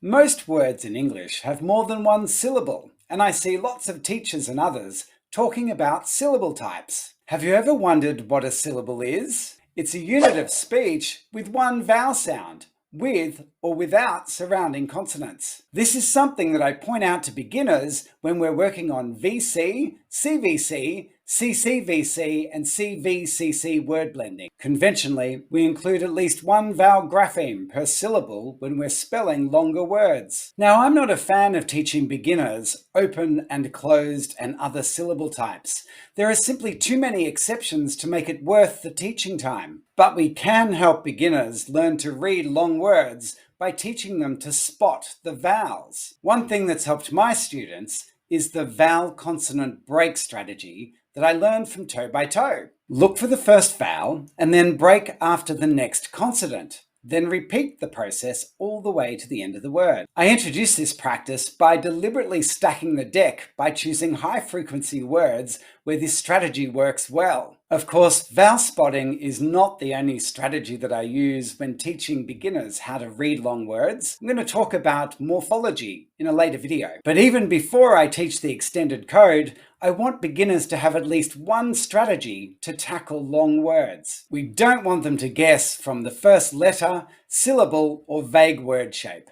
Most words in English have more than one syllable, and I see lots of teachers and others talking about syllable types. Have you ever wondered what a syllable is? It's a unit of speech with one vowel sound, with or without surrounding consonants. This is something that I point out to beginners when we're working on VC, CVC, CCVC, and CVCC word blending. Conventionally, we include at least one vowel grapheme per syllable when we're spelling longer words. Now, I'm not a fan of teaching beginners open and closed and other syllable types. There are simply too many exceptions to make it worth the teaching time. But we can help beginners learn to read long words by teaching them to spot the vowels. One thing that's helped my students is the vowel consonant break strategy that I learned from Toe by Toe. Look for the first vowel and then break after the next consonant. Then repeat the process all the way to the end of the word. I introduced this practice by deliberately stacking the deck by choosing high-frequency words where this strategy works well. Of course, vowel spotting is not the only strategy that I use when teaching beginners how to read long words. I'm going to talk about morphology in a later video. But even before I teach the extended code, I want beginners to have at least one strategy to tackle long words. We don't want them to guess from the first letter, syllable, or vague word shape.